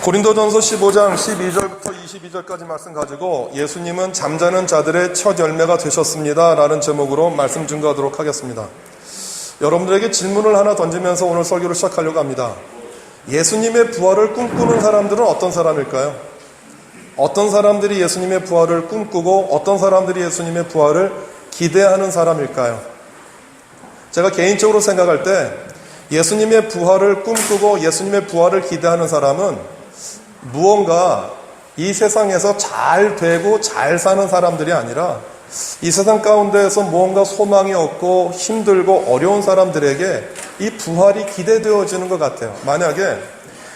고린도전서 15장 12절부터 22절까지 말씀 가지고 예수님은 잠자는 자들의 첫 열매가 되셨습니다 라는 제목으로 말씀 증거하도록 하겠습니다. 여러분들에게 질문을 하나 던지면서 오늘 설교를 시작하려고 합니다. 예수님의 부활을 꿈꾸는 사람들은 어떤 사람일까요? 어떤 사람들이 예수님의 부활을 꿈꾸고 어떤 사람들이 예수님의 부활을 기대하는 사람일까요? 제가 개인적으로 생각할 때 예수님의 부활을 꿈꾸고 예수님의 부활을 기대하는 사람은 무언가 이 세상에서 잘 되고 잘 사는 사람들이 아니라 이 세상 가운데에서 무언가 소망이 없고 힘들고 어려운 사람들에게 이 부활이 기대되어지는 것 같아요. 만약에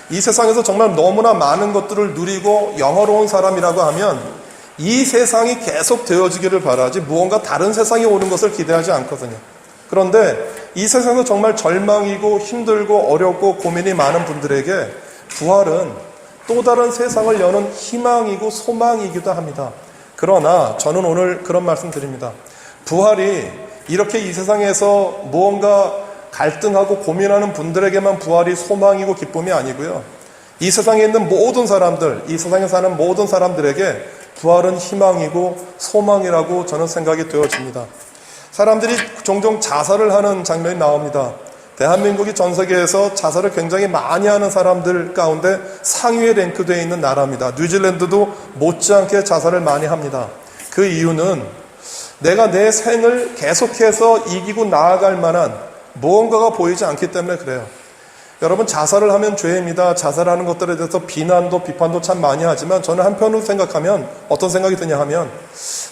이 세상에서 정말 너무나 많은 것들을 누리고 영화로운 사람이라고 하면 이 세상이 계속 되어지기를 바라지 무언가 다른 세상이 오는 것을 기대하지 않거든요. 그런데 이 세상에서 정말 절망이고 힘들고 어렵고 고민이 많은 분들에게 부활은 또 다른 세상을 여는 희망이고 소망이기도 합니다. 그러나 저는 오늘 그런 말씀 드립니다. 부활이 이렇게 이 세상에서 무언가 갈등하고 고민하는 분들에게만 부활이 소망이고 기쁨이 아니고요. 이 세상에 있는 모든 사람들, 이 세상에 사는 모든 사람들에게 부활은 희망이고 소망이라고 저는 생각이 되어집니다. 사람들이 종종 자살을 하는 장면이 나옵니다. 대한민국이 전 세계에서 자살을 굉장히 많이 하는 사람들 가운데 상위에 랭크되어 있는 나라입니다. 뉴질랜드도 못지않게 자살을 많이 합니다. 그 이유는 내가 내 생을 계속해서 이기고 나아갈 만한 무언가가 보이지 않기 때문에 그래요. 여러분, 자살을 하면 죄입니다. 자살하는 것들에 대해서 비난도 비판도 참 많이 하지만 저는 한편으로 생각하면 어떤 생각이 드냐 하면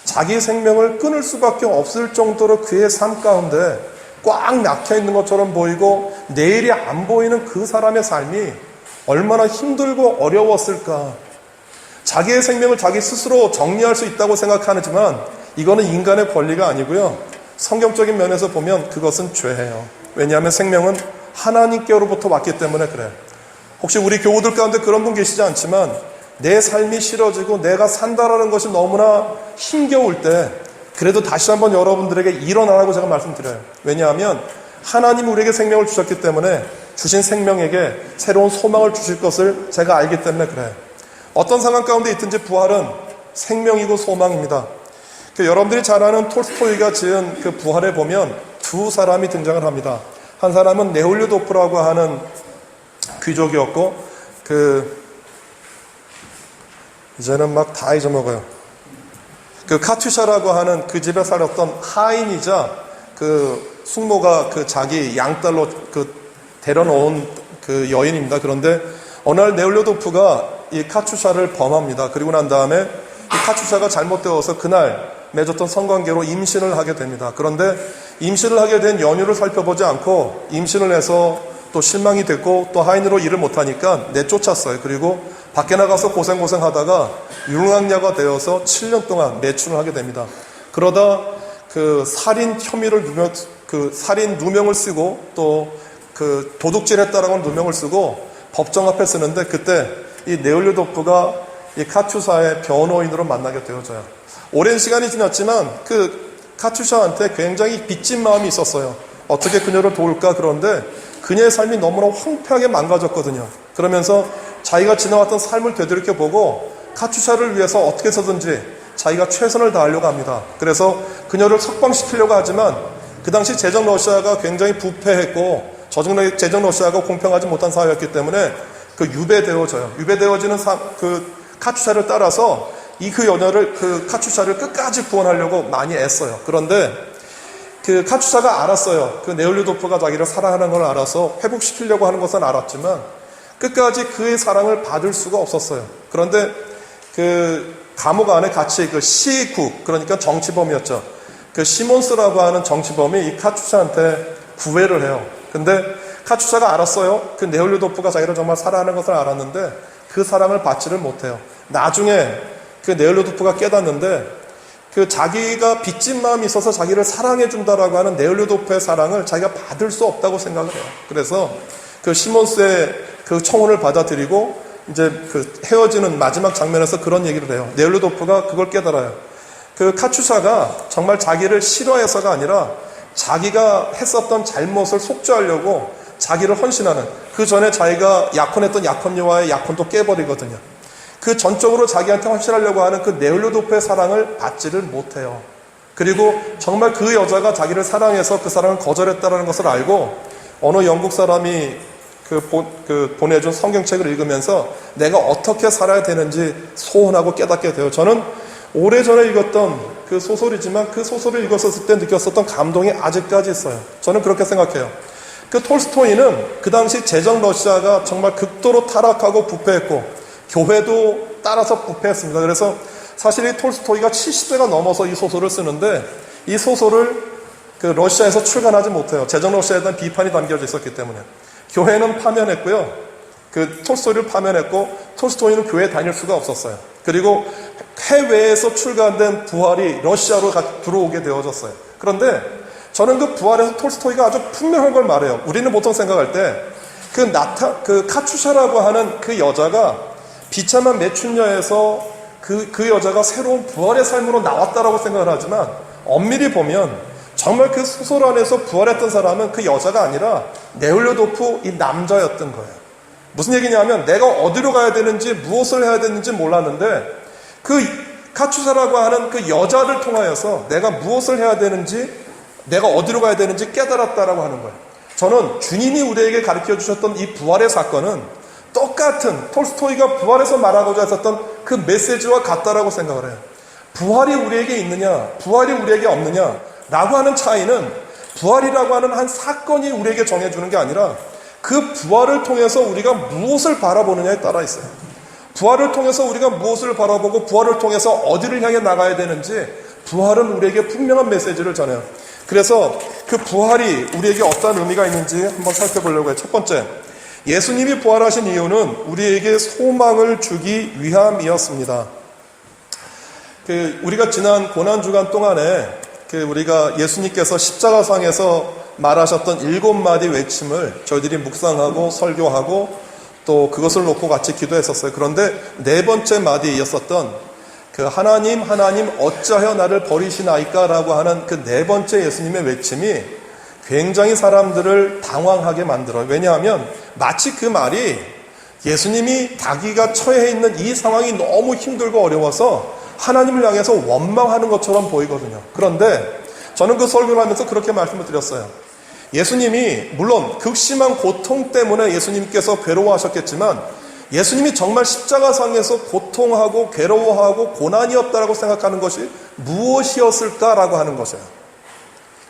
자기 생명을 끊을 수밖에 없을 정도로 그의 삶 가운데 꽉 막혀 있는 것처럼 보이고 내일이 안 보이는 그 사람의 삶이 얼마나 힘들고 어려웠을까. 자기의 생명을 자기 스스로 정리할 수 있다고 생각하지만 이거는 인간의 권리가 아니고요. 성경적인 면에서 보면 그것은 죄예요. 왜냐하면 생명은 하나님께로부터 왔기 때문에 그래요. 혹시 우리 교우들 가운데 그런 분 계시지 않지만 내 삶이 싫어지고 내가 산다라는 것이 너무나 힘겨울 때 그래도 다시 한번 여러분들에게 일어나라고 제가 말씀드려요. 왜냐하면 하나님이 우리에게 생명을 주셨기 때문에 주신 생명에게 새로운 소망을 주실 것을 제가 알기 때문에 그래요. 어떤 상황 가운데 있든지 부활은 생명이고 소망입니다. 여러분들이 잘 아는 톨스토이가 지은 그 부활에 보면 두 사람이 등장을 합니다. 한 사람은 네올류도프라고 하는 귀족이었고 이제는 막 다 잊어먹어요. 카투샤라고 하는 그 집에 살았던 하인이자 숙모가 자기 양딸로 데려놓은 여인입니다. 그런데 어느 날 네올류도프가 이 카투샤를 범합니다. 그리고 난 다음에 이 카투샤가 잘못되어서 그날 맺었던 성관계로 임신을 하게 됩니다. 그런데 임신을 하게 된 연유를 살펴보지 않고 임신을 해서 또 실망이 됐고 또 하인으로 일을 못하니까 내쫓았어요. 그리고 밖에 나가서 고생하다가 율랑녀가 되어서 7년 동안 매춘을 하게 됩니다. 그러다 살인 혐의를 살인 누명을 쓰고 또 도둑질했다라고 하는 누명을 쓰고 법정 앞에 쓰는데 그때 이 네올류도프가 이 카투샤의 변호인으로 만나게 되어져요. 오랜 시간이 지났지만 카투샤한테 굉장히 빚진 마음이 있었어요. 어떻게 그녀를 도울까. 그런데 그녀의 삶이 너무나 황폐하게 망가졌거든요. 그러면서 자기가 지나왔던 삶을 되돌이켜보고 카투샤를 위해서 어떻게 해서든지 자기가 최선을 다하려고 합니다. 그래서 그녀를 석방시키려고 하지만 그 당시 제정 러시아가 굉장히 부패했고 제정 러시아가 공평하지 못한 사회였기 때문에 유배되어져요. 유배되어지는 카투샤를 따라서 카투샤를 끝까지 구원하려고 많이 애써요. 그런데 카투샤가 알았어요. 네올류도프가 자기를 사랑하는 걸 알아서 회복시키려고 하는 것은 알았지만 끝까지 그의 사랑을 받을 수가 없었어요. 그런데 감옥 안에 같이 시국, 그러니까 정치범이었죠. 시몬스라고 하는 정치범이 이 카투샤한테 구애를 해요. 근데 카투샤가 알았어요. 네올류도프가 자기를 정말 사랑하는 것을 알았는데 그 사랑을 받지를 못해요. 나중에 네올류도프가 깨닫는데 자기가 빚진 마음이 있어서 자기를 사랑해준다라고 하는 네올류도프의 사랑을 자기가 받을 수 없다고 생각을 해요. 그래서 시몬스의 청혼을 받아들이고 이제 헤어지는 마지막 장면에서 그런 얘기를 해요. 네올류도프가 그걸 깨달아요. 카투샤가 정말 자기를 싫어해서가 아니라 자기가 했었던 잘못을 속죄하려고 자기를 헌신하는, 그 전에 자기가 약혼했던 약혼녀와의 약혼도 깨버리거든요. 그 전적으로 자기한테 헌신하려고 하는 그 네올로도프의 사랑을 받지를 못해요. 그리고 정말 그 여자가 자기를 사랑해서 그 사랑을 거절했다는 것을 알고 어느 영국 사람이 보내준 성경책을 읽으면서 내가 어떻게 살아야 되는지 소원하고 깨닫게 돼요. 저는 오래전에 읽었던 그 소설이지만 그 소설을 읽었을 때 느꼈었던 감동이 아직까지 있어요. 저는 그렇게 생각해요. 그 톨스토이는 그 당시 제정 러시아가 정말 극도로 타락하고 부패했고 교회도 따라서 부패했습니다. 그래서 사실 이 톨스토이가 70세가 넘어서 이 소설을 쓰는데 이 소설을 그 러시아에서 출간하지 못해요. 제정 러시아에 대한 비판이 담겨져 있었기 때문에. 교회는 파면했고요. 그 톨스토이를 파면했고 톨스토이는 교회에 다닐 수가 없었어요. 그리고 해외에서 출간된 부활이 러시아로 들어오게 되어졌어요. 그런데 저는 그 부활에서 톨스토이가 아주 분명한 걸 말해요. 우리는 보통 생각할 때 그 카추샤라고 하는 그 여자가 비참한 매춘녀에서 그 여자가 새로운 부활의 삶으로 나왔다라고 생각을 하지만 엄밀히 보면 정말 그 소설 안에서 부활했던 사람은 그 여자가 아니라 네올로도프 이 남자였던 거예요. 무슨 얘기냐면 내가 어디로 가야 되는지 무엇을 해야 되는지 몰랐는데 그 카추사라고 하는 그 여자를 통하여서 내가 무엇을 해야 되는지 내가 어디로 가야 되는지 깨달았다라고 하는 거예요. 저는 주님이 우리에게 가르쳐 주셨던 이 부활의 사건은 똑같은 톨스토이가 부활에서 말하고자 했었던 그 메시지와 같다라고 생각을 해요. 부활이 우리에게 있느냐 부활이 우리에게 없느냐 라고 하는 차이는 부활이라고 하는 한 사건이 우리에게 정해주는 게 아니라 그 부활을 통해서 우리가 무엇을 바라보느냐에 따라 있어요. 부활을 통해서 우리가 무엇을 바라보고 부활을 통해서 어디를 향해 나가야 되는지 부활은 우리에게 분명한 메시지를 전해요. 그래서 그 부활이 우리에게 어떤 의미가 있는지 한번 살펴보려고 해요. 첫 번째, 예수님이 부활하신 이유는 우리에게 소망을 주기 위함이었습니다. 우리가 지난 고난주간 동안에 우리가 예수님께서 십자가상에서 말하셨던 7마디 외침을 저희들이 묵상하고 설교하고 또 그것을 놓고 같이 기도했었어요. 그런데 네 번째 마디였었던 그 하나님 어찌하여 나를 버리시나이까 라고 하는 그 네 번째 예수님의 외침이 굉장히 사람들을 당황하게 만들어요. 왜냐하면 마치 그 말이 예수님이 자기가 처해 있는 이 상황이 너무 힘들고 어려워서 하나님을 향해서 원망하는 것처럼 보이거든요. 그런데 저는 그 설교를 하면서 그렇게 말씀을 드렸어요. 예수님이 물론 극심한 고통 때문에 예수님께서 괴로워하셨겠지만 예수님이 정말 십자가상에서 고통하고 괴로워하고 고난이었다라고 생각하는 것이 무엇이었을까라고 하는 것이에요.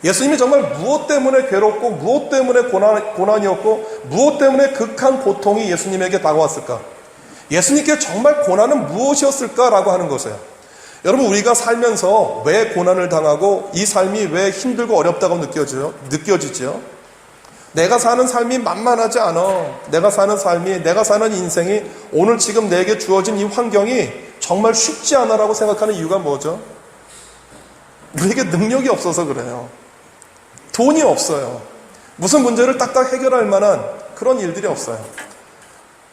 예수님이 정말 무엇 때문에 괴롭고 무엇 때문에 고난이었고 무엇 때문에 극한 고통이 예수님에게 다가왔을까? 예수님께 정말 고난은 무엇이었을까라고 하는 것이에요. 여러분, 우리가 살면서 왜 고난을 당하고 이 삶이 왜 힘들고 어렵다고 느껴지죠? 내가 사는 삶이 만만하지 않아. 내가 사는 인생이 오늘 지금 내게 주어진 이 환경이 정말 쉽지 않아라고 생각하는 이유가 뭐죠? 우리에게 능력이 없어서 그래요. 돈이 없어요. 무슨 문제를 딱딱 해결할 만한 그런 일들이 없어요.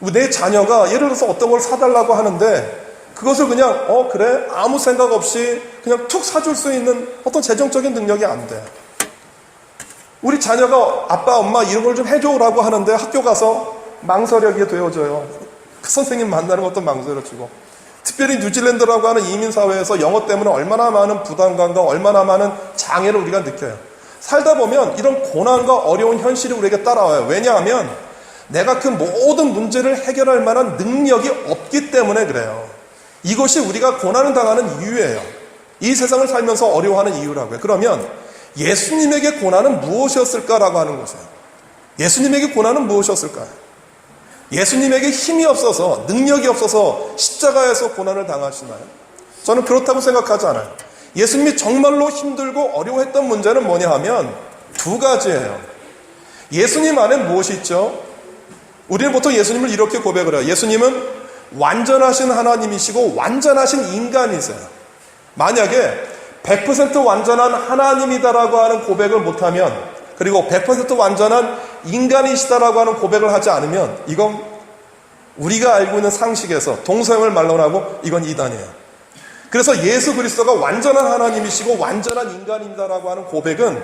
내 자녀가 예를 들어서 어떤 걸 사달라고 하는데 그것을 그냥 그래? 아무 생각 없이 그냥 툭 사줄 수 있는 어떤 재정적인 능력이 안 돼. 우리 자녀가 아빠 엄마 이런 걸 좀 해줘라고 하는데 학교 가서 망설여지게 되어져요. 그 선생님 만나는 것도 망설여지고, 특별히 뉴질랜드라고 하는 이민사회에서 영어 때문에 얼마나 많은 부담감과 얼마나 많은 장애를 우리가 느껴요. 살다 보면 이런 고난과 어려운 현실이 우리에게 따라와요. 왜냐하면 내가 그 모든 문제를 해결할 만한 능력이 없기 때문에 그래요. 이것이 우리가 고난을 당하는 이유예요. 이 세상을 살면서 어려워하는 이유라고요. 그러면 예수님에게 고난은 무엇이었을까라고 하는 것이에요. 예수님에게 고난은 무엇이었을까요? 예수님에게 힘이 없어서, 능력이 없어서 십자가에서 고난을 당하시나요? 저는 그렇다고 생각하지 않아요. 예수님이 정말로 힘들고 어려워했던 문제는 뭐냐 하면 두 가지예요. 예수님 안에 무엇이 있죠? 우리는 보통 예수님을 이렇게 고백을 해요. 예수님은 완전하신 하나님이시고 완전하신 인간이세요. 만약에 100% 완전한 하나님이다라고 하는 고백을 못하면, 그리고 100% 완전한 인간이시다라고 하는 고백을 하지 않으면 이건 우리가 알고 있는 상식에서 동서양을 말론하고 이건 이단이에요. 그래서 예수 그리스도가 완전한 하나님이시고 완전한 인간입니다라고 하는 고백은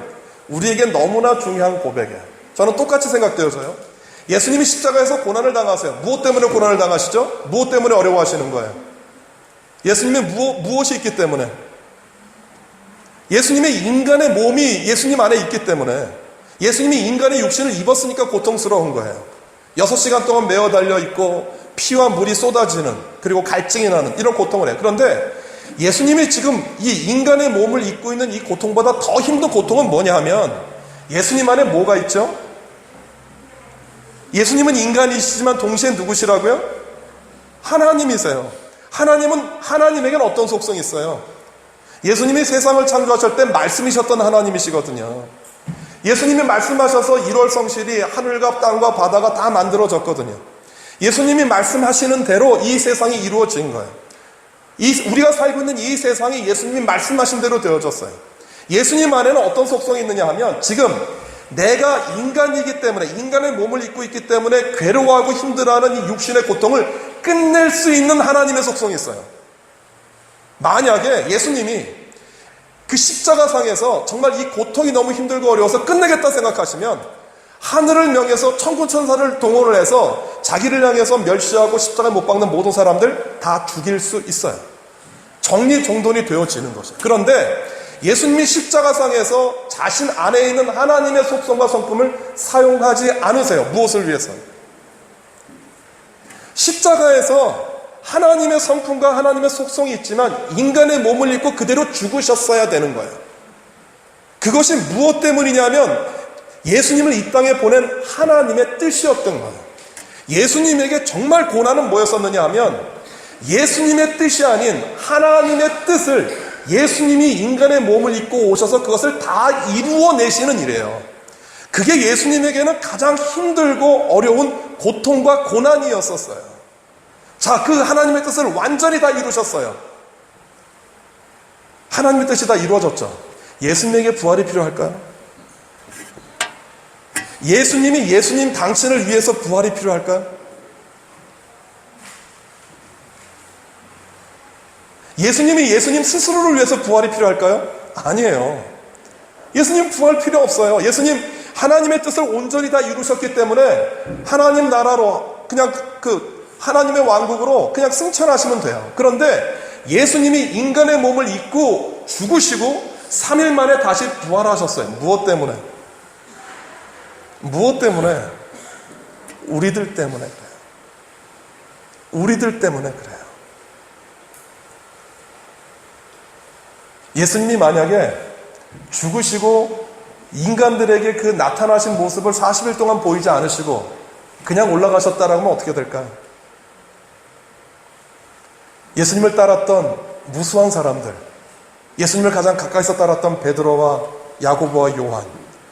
우리에게 너무나 중요한 고백이에요. 저는 똑같이 생각되어져요. 예수님이 십자가에서 고난을 당하세요. 무엇 때문에 고난을 당하시죠? 무엇 때문에 어려워하시는 거예요? 예수님의 무엇이 있기 때문에? 예수님의 인간의 몸이 예수님 안에 있기 때문에, 예수님이 인간의 육신을 입었으니까 고통스러운 거예요. 6시간 동안 매어 달려 있고 피와 물이 쏟아지는, 그리고 갈증이 나는 이런 고통을 해요. 그런데 예수님이 지금 이 인간의 몸을 입고 있는 이 고통보다 더 힘든 고통은 뭐냐 하면, 예수님 안에 뭐가 있죠? 예수님은 인간이시지만 동시에 누구시라고요? 하나님이세요. 하나님에게는 어떤 속성이 있어요? 예수님이 세상을 창조하실 때 말씀이셨던 하나님이시거든요. 예수님이 말씀하셔서 1월 성실이 하늘과 땅과 바다가 다 만들어졌거든요. 예수님이 말씀하시는 대로 이 세상이 이루어진 거예요. 우리가 살고 있는 이 세상이 예수님이 말씀하신 대로 되어졌어요. 예수님 안에는 어떤 속성이 있느냐 하면, 지금 내가 인간이기 때문에, 인간의 몸을 입고 있기 때문에 괴로워하고 힘들어하는 이 육신의 고통을 끝낼 수 있는 하나님의 속성이 있어요. 만약에 예수님이 그 십자가상에서 정말 이 고통이 너무 힘들고 어려워서 끝내겠다 생각하시면, 하늘을 명해서 천군천사를 동원을 해서 자기를 향해서 멸시하고 십자가에 못 박는 모든 사람들 다 죽일 수 있어요. 정리정돈이 되어지는 것이에요. 그런데 예수님이 십자가상에서 자신 안에 있는 하나님의 속성과 성품을 사용하지 않으세요. 무엇을 위해서? 십자가에서 하나님의 성품과 하나님의 속성이 있지만 인간의 몸을 입고 그대로 죽으셨어야 되는 거예요. 그것이 무엇 때문이냐면, 예수님을 이 땅에 보낸 하나님의 뜻이었던 거예요. 예수님에게 정말 고난은 뭐였었느냐 하면, 예수님의 뜻이 아닌 하나님의 뜻을 예수님이 인간의 몸을 입고 오셔서 그것을 다 이루어내시는 일이에요. 그게 예수님에게는 가장 힘들고 어려운 고통과 고난이었었어요. 자, 그 하나님의 뜻을 완전히 다 이루셨어요. 하나님의 뜻이 다 이루어졌죠. 예수님에게 부활이 필요할까요? 예수님이 예수님 당신을 위해서 부활이 필요할까요? 예수님이 예수님 스스로를 위해서 부활이 필요할까요? 아니에요. 예수님 부활 필요 없어요. 예수님 하나님의 뜻을 온전히 다 이루셨기 때문에 하나님 나라로, 그냥 하나님의 왕국으로 그냥 승천하시면 돼요. 그런데 예수님이 인간의 몸을 입고 죽으시고 3일 만에 다시 부활하셨어요. 무엇 때문에? 무엇 때문에? 우리들 때문에 그래요. 우리들 때문에 그래요. 예수님이 만약에 죽으시고 인간들에게 그 나타나신 모습을 40일 동안 보이지 않으시고 그냥 올라가셨다라고 하면 어떻게 될까요? 예수님을 따랐던 무수한 사람들, 예수님을 가장 가까이서 따랐던 베드로와 야고보와 요한,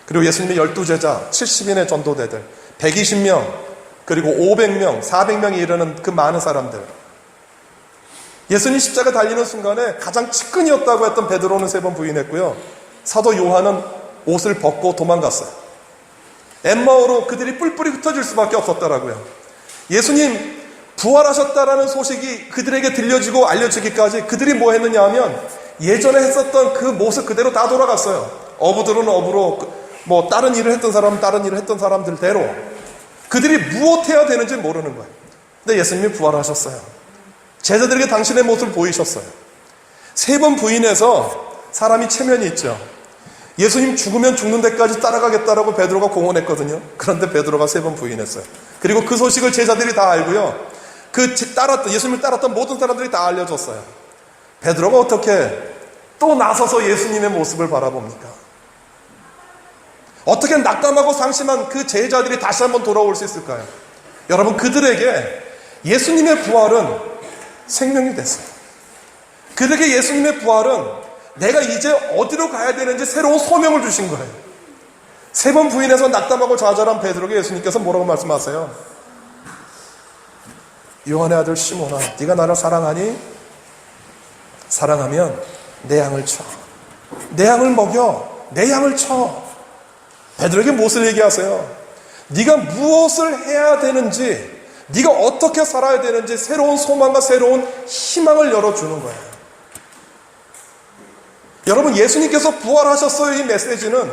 그리고 예수님의 12제자, 70인의 전도대들, 120명, 그리고 500명, 400명이 이르는 그 많은 사람들, 예수님 십자가 달리는 순간에 가장 측근이었다고 했던 베드로는 3번 부인했고요. 사도 요한은 옷을 벗고 도망갔어요. 엠마오로 그들이 뿔뿔이 흩어질 수밖에 없었더라고요. 예수님 부활하셨다라는 소식이 그들에게 들려지고 알려지기까지 그들이 뭐 했느냐 하면, 예전에 했었던 그 모습 그대로 다 돌아갔어요. 어부들은 어부로, 다른 일을 했던 사람은 다른 일을 했던 사람들대로 그들이 무엇해야 되는지 모르는 거예요. 근데 예수님이 부활하셨어요. 제자들에게 당신의 모습을 보이셨어요. 3번 부인해서 사람이 체면이 있죠. 예수님 죽으면 죽는 데까지 따라가겠다라고 베드로가 공언했거든요. 그런데 베드로가 3번 부인했어요. 그리고 그 소식을 제자들이 다 알고요. 예수님을 따랐던 모든 사람들이 다 알려줬어요. 베드로가 어떻게 또 나서서 예수님의 모습을 바라봅니까? 어떻게 낙담하고 상심한 그 제자들이 다시 한번 돌아올 수 있을까요? 여러분, 그들에게 예수님의 부활은 생명이 됐어요. 그들에게 예수님의 부활은 내가 이제 어디로 가야 되는지 새로운 소명을 주신 거예요. 3번 부인해서 낙담하고 좌절한 베드로에게 예수님께서 뭐라고 말씀하세요? 요한의 아들 시몬아, 네가 나를 사랑하니? 사랑하면 내 양을 쳐. 내 양을 먹여. 내 양을 쳐. 베드로에게 무엇을 얘기하세요? 네가 무엇을 해야 되는지, 네가 어떻게 살아야 되는지 새로운 소망과 새로운 희망을 열어주는 거예요. 여러분, 예수님께서 부활하셨어요. 이 메시지는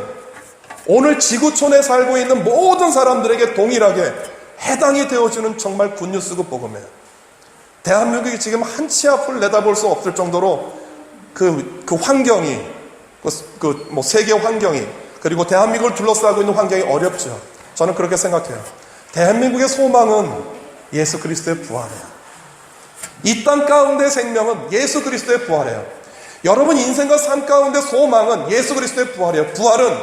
오늘 지구촌에 살고 있는 모든 사람들에게 동일하게 해당이 되어주는 정말 굿뉴스고 복음이에요. 대한민국이 지금 한 치 앞을 내다볼 수 없을 정도로 그 환경이, 세계 환경이, 그리고 대한민국을 둘러싸고 있는 환경이 어렵죠. 저는 그렇게 생각해요. 대한민국의 소망은 예수 그리스도의 부활이에요. 이 땅 가운데 생명은 예수 그리스도의 부활이에요. 여러분 인생과 삶 가운데 소망은 예수 그리스도의 부활이에요. 부활은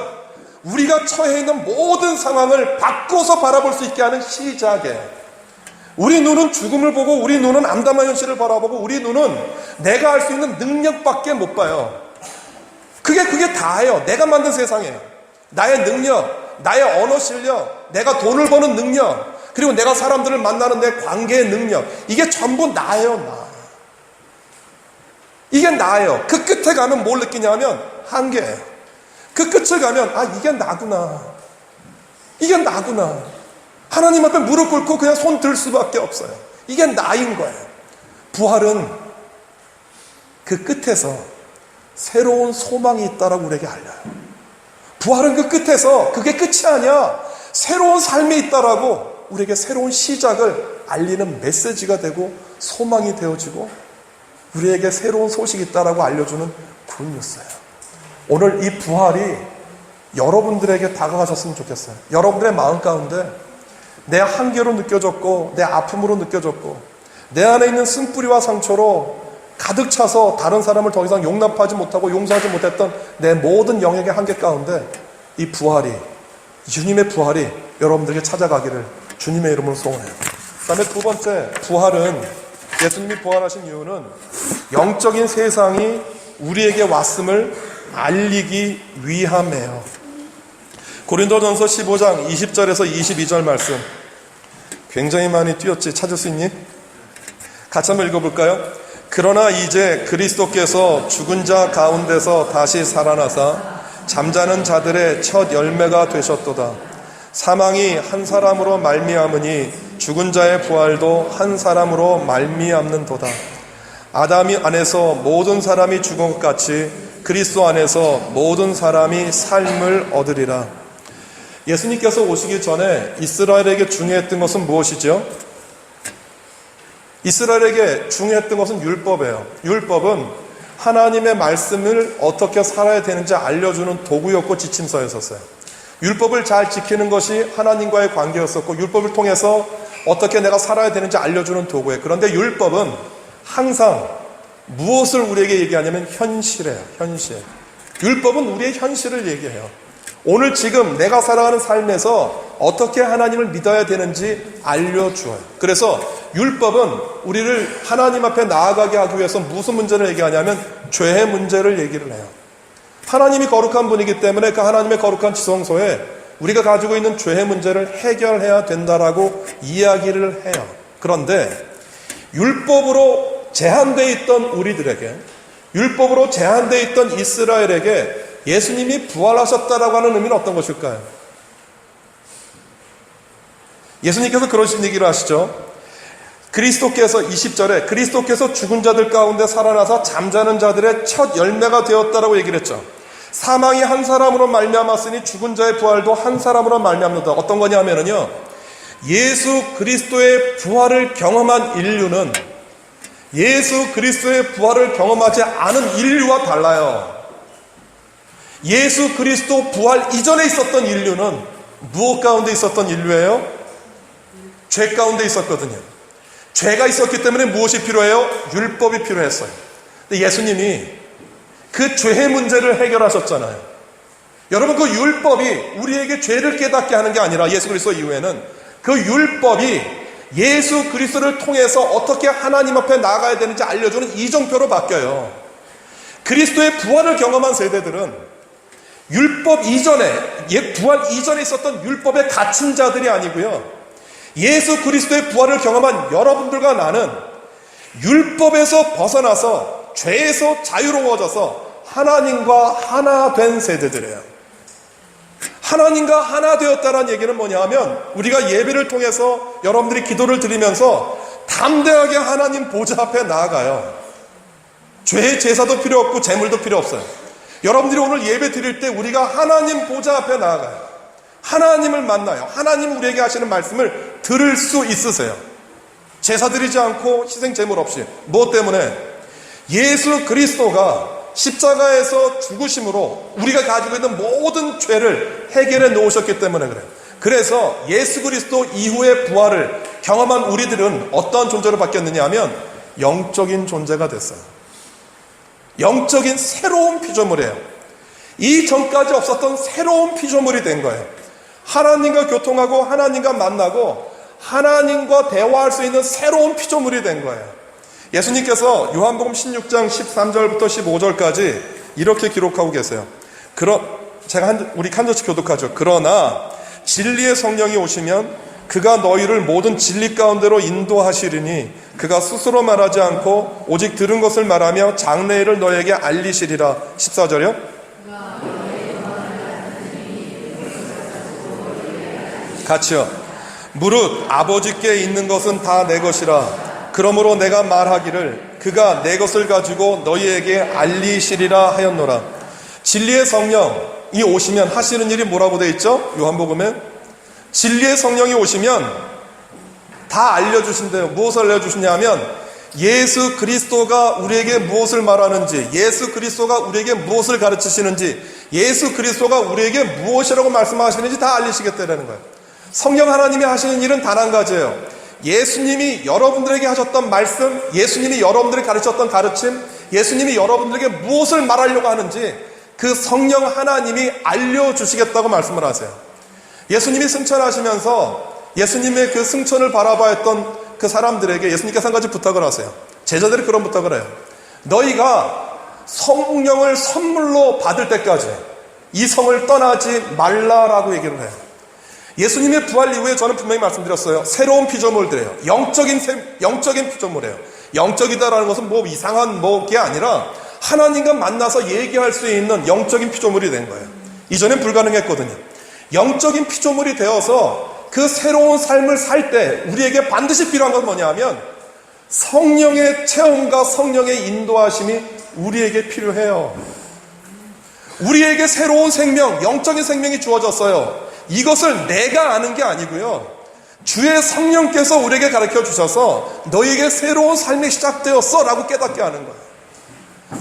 우리가 처해 있는 모든 상황을 바꿔서 바라볼 수 있게 하는 시작이에요. 우리 눈은 죽음을 보고, 우리 눈은 암담한 현실을 바라보고, 우리 눈은 내가 할 수 있는 능력밖에 못 봐요. 그게 다예요. 내가 만든 세상이에요. 나의 능력, 나의 언어 실력, 내가 돈을 버는 능력, 그리고 내가 사람들을 만나는 내 관계의 능력, 이게 전부 나예요. 나. 이게 나예요. 그 끝에 가면 뭘 느끼냐면 한계예요. 그 끝을 가면 이게 나구나. 이게 나구나. 하나님 앞에 무릎 꿇고 그냥 손 들 수밖에 없어요. 이게 나인 거예요. 부활은 그 끝에서 새로운 소망이 있다라고 우리에게 알려요. 부활은 그 끝에서 그게 끝이 아니야. 새로운 삶이 있다라고 우리에게 새로운 시작을 알리는 메시지가 되고 소망이 되어지고 우리에게 새로운 소식이 있다라고 알려주는 굿뉴스예요. 오늘 이 부활이 여러분들에게 다가가셨으면 좋겠어요. 여러분들의 마음 가운데 내 한계로 느껴졌고 내 아픔으로 느껴졌고 내 안에 있는 쓴뿌리와 상처로 가득 차서 다른 사람을 더 이상 용납하지 못하고 용서하지 못했던 내 모든 영역의 한계 가운데 이 부활이, 주님의 부활이 여러분들에게 찾아가기를 주님의 이름으로 소원해요. 그 다음에 두 번째, 부활은, 예수님이 부활하신 이유는 영적인 세상이 우리에게 왔음을 알리기 위함이에요. 고린도전서 15장 20절에서 22절 말씀, 굉장히 많이 띄었지? 찾을 수 있니? 같이 한번 읽어볼까요? 그러나 이제 그리스도께서 죽은 자 가운데서 다시 살아나사 잠자는 자들의 첫 열매가 되셨도다. 사망이 한 사람으로 말미암으니 죽은 자의 부활도 한 사람으로 말미암는도다. 아담 안에서 모든 사람이 죽은 것 같이 그리스도 안에서 모든 사람이 삶을 얻으리라. 예수님께서 오시기 전에 이스라엘에게 중요했던 것은 무엇이죠? 이스라엘에게 중요했던 것은 율법이에요. 율법은 하나님의 말씀을 어떻게 살아야 되는지 알려주는 도구였고 지침서였었어요. 율법을 잘 지키는 것이 하나님과의 관계였었고 율법을 통해서 어떻게 내가 살아야 되는지 알려주는 도구예요. 그런데 율법은 항상 무엇을 우리에게 얘기하냐면 현실이에요. 현실. 율법은 우리의 현실을 얘기해요. 오늘 지금 내가 살아가는 삶에서 어떻게 하나님을 믿어야 되는지 알려주어요. 그래서 율법은 우리를 하나님 앞에 나아가게 하기 위해서 무슨 문제를 얘기하냐면 죄의 문제를 얘기를 해요. 하나님이 거룩한 분이기 때문에 그 하나님의 거룩한 지성소에 우리가 가지고 있는 죄의 문제를 해결해야 된다라고 이야기를 해요. 그런데 율법으로 제한되어 있던 우리들에게, 율법으로 제한되어 있던 이스라엘에게 예수님이 부활하셨다라고 하는 의미는 어떤 것일까요? 예수님께서 그러신 얘기를 하시죠. 그리스도께서 20절에 그리스도께서 죽은 자들 가운데 살아나서 잠자는 자들의 첫 열매가 되었다라고 얘기를 했죠. 사망이 한 사람으로 말미암았으니 죽은 자의 부활도 한 사람으로 말미암는다. 어떤 거냐면요, 예수 그리스도의 부활을 경험한 인류는 예수 그리스도의 부활을 경험하지 않은 인류와 달라요. 예수 그리스도 부활 이전에 있었던 인류는 무엇 가운데 있었던 인류예요? 죄 가운데 있었거든요. 죄가 있었기 때문에 무엇이 필요해요? 율법이 필요했어요. 근데 예수님이 그 죄의 문제를 해결하셨잖아요. 여러분, 그 율법이 우리에게 죄를 깨닫게 하는 게 아니라 예수 그리스도 이후에는 그 율법이 예수 그리스도를 통해서 어떻게 하나님 앞에 나아가야 되는지 알려주는 이정표로 바뀌어요. 그리스도의 부활을 경험한 세대들은 율법 이전에, 부활 이전에 있었던 율법에 갇힌 자들이 아니고요, 예수 그리스도의 부활을 경험한 여러분들과 나는 율법에서 벗어나서 죄에서 자유로워져서 하나님과 하나 된 세대들이에요. 하나님과 하나 되었다는 얘기는 뭐냐 하면, 우리가 예배를 통해서 여러분들이 기도를 드리면서 담대하게 하나님 보좌 앞에 나아가요. 죄의 제사도 필요 없고 제물도 필요 없어요. 여러분들이 오늘 예배 드릴 때 우리가 하나님 보좌 앞에 나아가요. 하나님을 만나요. 하나님 우리에게 하시는 말씀을 들을 수 있으세요. 제사 드리지 않고 희생 제물 없이. 무엇 때문에? 예수 그리스도가 십자가에서 죽으심으로 우리가 가지고 있는 모든 죄를 해결해 놓으셨기 때문에 그래요. 그래서 예수 그리스도 이후의 부활을 경험한 우리들은 어떠한 존재로 바뀌었느냐 하면 영적인 존재가 됐어요. 영적인 새로운 피조물이에요. 이전까지 없었던 새로운 피조물이 된 거예요. 하나님과 교통하고 하나님과 만나고 하나님과 대화할 수 있는 새로운 피조물이 된 거예요. 예수님께서 요한복음 16장 13절부터 15절까지 이렇게 기록하고 계세요. 우리 한 절씩 교독하죠. 그러나 진리의 성령이 오시면 그가 너희를 모든 진리 가운데로 인도하시리니 그가 스스로 말하지 않고 오직 들은 것을 말하며 장래일을 너희에게 알리시리라. 14절이요. 같이요. 무릇 아버지께 있는 것은 다 내 것이라. 그러므로 내가 말하기를 그가 내 것을 가지고 너희에게 알리시리라 하였노라. 진리의 성령이 오시면 하시는 일이 뭐라고 되어 있죠? 요한복음에 진리의 성령이 오시면 다 알려주신대요. 무엇을 알려주시냐 하면 예수 그리스도가 우리에게 무엇을 말하는지, 예수 그리스도가 우리에게 무엇을 가르치시는지, 예수 그리스도가 우리에게 무엇이라고 말씀하시는지 다 알리시겠다는 거예요. 성령 하나님이 하시는 일은 단 한 가지예요. 예수님이 여러분들에게 하셨던 말씀, 예수님이 여러분들에게 가르쳤던 가르침, 예수님이 여러분들에게 무엇을 말하려고 하는지 그 성령 하나님이 알려주시겠다고 말씀을 하세요. 예수님이 승천하시면서 예수님의 그 승천을 바라봐했던 그 사람들에게 예수님께서 한 가지 부탁을 하세요. 제자들이 그런 부탁을 해요. 너희가 성령을 선물로 받을 때까지 이 성을 떠나지 말라라고 얘기를 해요. 예수님의 부활 이후에 저는 분명히 말씀드렸어요. 새로운 피조물들이에요. 영적인 피조물이에요. 영적이다라는 것은 뭐 이상한 게 아니라 하나님과 만나서 얘기할 수 있는 영적인 피조물이 된 거예요. 이전엔 불가능했거든요. 영적인 피조물이 되어서 그 새로운 삶을 살 때 우리에게 반드시 필요한 건 뭐냐 하면 성령의 체험과 성령의 인도하심이 우리에게 필요해요. 우리에게 새로운 생명, 영적인 생명이 주어졌어요. 이것을 내가 아는 게 아니고요. 주의 성령께서 우리에게 가르쳐 주셔서 너희에게 새로운 삶이 시작되었어 라고 깨닫게 하는 거예요.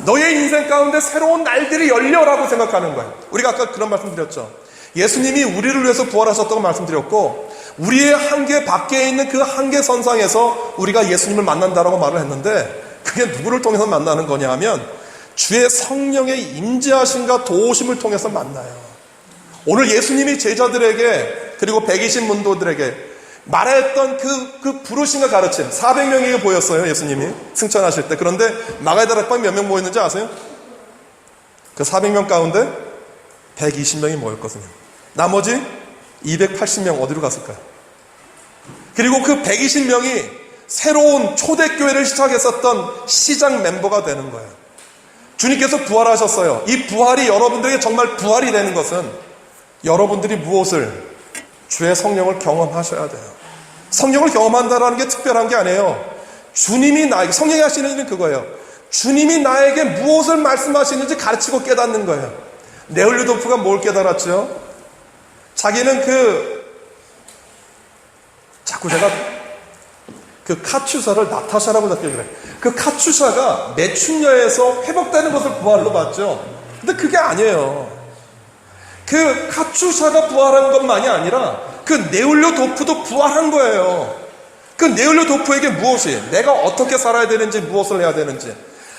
너의 인생 가운데 새로운 날들이 열려라고 생각하는 거예요. 우리가 아까 그런 말씀 드렸죠. 예수님이 우리를 위해서 부활하셨다고 말씀드렸고 우리의 한계 밖에 있는 그 한계선상에서 우리가 예수님을 만난다라고 말을 했는데 그게 누구를 통해서 만나는 거냐 하면 주의 성령의 임재하심과 도우심을 통해서 만나요. 오늘 예수님이 제자들에게 그리고 120문도들에게 말했던 그 부르심과 가르침 400명에게 보였어요. 예수님이 승천하실 때. 그런데 마가다락방에 몇 명 모였는지 아세요? 그 400명 가운데 120명이 모였거든요. 나머지 280명 어디로 갔을까요? 그리고 그 120명이 새로운 초대교회를 시작했었던 시작 멤버가 되는 거예요. 주님께서 부활하셨어요. 이 부활이 여러분들에게 정말 부활이 되는 것은 여러분들이 무엇을? 주의 성령을 경험하셔야 돼요. 성령을 경험한다는 게 특별한 게 아니에요. 주님이 나에게, 성령이 하시는 일은 그거예요. 주님이 나에게 무엇을 말씀하시는지 가르치고 깨닫는 거예요. 네올리도프가 뭘 깨달았죠? 자기는 자꾸 제가 그 카츄샤를 나타샤라고 자꾸 그래요. 그 카츄샤가 매춘녀에서 회복되는 것을 부활로 봤죠. 근데 그게 아니에요. 그 카츄샤가 부활한 것만이 아니라 그 네올리도프도 부활한 거예요. 그 네올리도프에게 무엇이, 내가 어떻게 살아야 되는지, 무엇을 해야 되는지,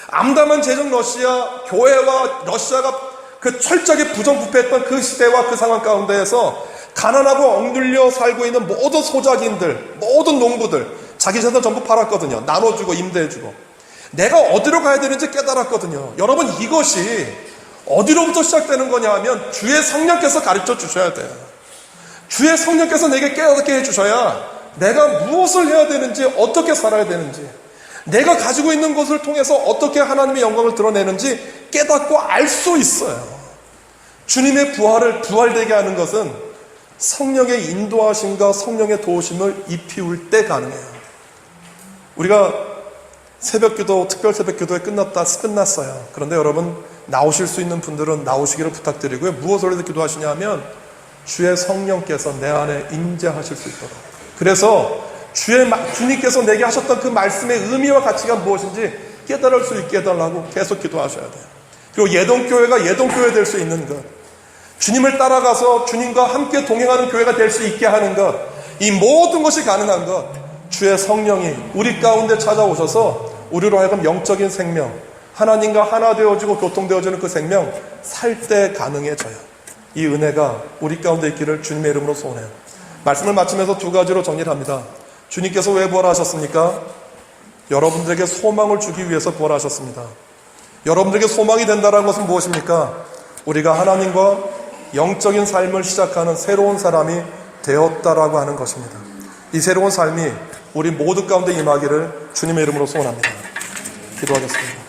암담한 제정 러시아, 교회와 러시아가 그 철저하게 부정부패했던 그 시대와 그 상황 가운데에서 가난하고 억눌려 살고 있는 모든 소작인들, 모든 농부들 자기 재산 전부 팔았거든요. 나눠주고 임대해주고. 내가 어디로 가야 되는지 깨달았거든요. 여러분, 이것이 어디로부터 시작되는 거냐 하면 주의 성령께서 가르쳐 주셔야 돼요. 주의 성령께서 내게 깨닫게 해주셔야 내가 무엇을 해야 되는지, 어떻게 살아야 되는지, 내가 가지고 있는 것을 통해서 어떻게 하나님의 영광을 드러내는지 깨닫고 알 수 있어요. 주님의 부활되게 하는 것은 성령의 인도하심과 성령의 도우심을 입히울 때 가능해요. 우리가 새벽기도, 특별 새벽기도에 끝났어요. 그런데 여러분, 나오실 수 있는 분들은 나오시기를 부탁드리고요. 무엇을 위해서 기도하시냐면 주의 성령께서 내 안에 임재하실 수 있도록. 그래서 주님께서 내게 하셨던 그 말씀의 의미와 가치가 무엇인지 깨달을 수 있게 해달라고 계속 기도하셔야 돼요. 그리고 예동교회가 예동교회 될 수 있는 것, 주님을 따라가서 주님과 함께 동행하는 교회가 될 수 있게 하는 것, 이 모든 것이 가능한 것, 주의 성령이 우리 가운데 찾아오셔서 우리로 하여금 영적인 생명, 하나님과 하나 되어지고 교통되어지는 그 생명 살 때 가능해져요. 이 은혜가 우리 가운데 있기를 주님의 이름으로 소원해요. 말씀을 마치면서 두 가지로 정리를 합니다. 주님께서 왜 부활하셨습니까? 여러분들에게 소망을 주기 위해서 부활하셨습니다. 여러분들에게 소망이 된다는 것은 무엇입니까? 우리가 하나님과 영적인 삶을 시작하는 새로운 사람이 되었다라고 하는 것입니다. 이 새로운 삶이 우리 모두 가운데 임하기를 주님의 이름으로 소원합니다. 기도하겠습니다.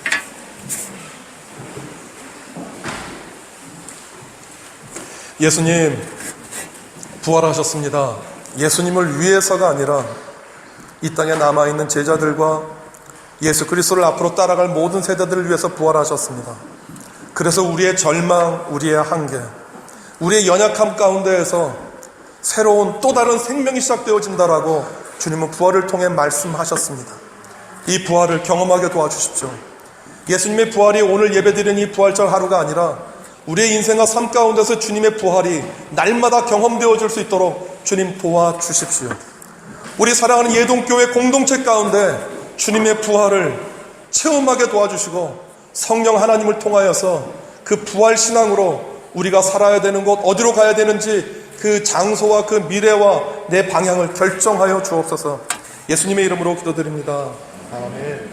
예수님 부활하셨습니다. 예수님을 위해서가 아니라 이 땅에 남아있는 제자들과 예수 그리스도를 앞으로 따라갈 모든 세대들을 위해서 부활하셨습니다. 그래서 우리의 절망, 우리의 한계, 우리의 연약함 가운데에서 새로운 또 다른 생명이 시작되어진다라고 주님은 부활을 통해 말씀하셨습니다. 이 부활을 경험하게 도와주십시오. 예수님의 부활이 오늘 예배드리는 이 부활절 하루가 아니라 우리의 인생과 삶 가운데서 주님의 부활이 날마다 경험되어질 수 있도록 주님 도와주십시오. 우리 사랑하는 예동교회 공동체 가운데 주님의 부활을 체험하게 도와주시고 성령 하나님을 통하여서 그 부활 신앙으로 우리가 살아야 되는 곳, 어디로 가야 되는지 그 장소와 그 미래와 내 방향을 결정하여 주옵소서. 예수님의 이름으로 기도드립니다. 아멘.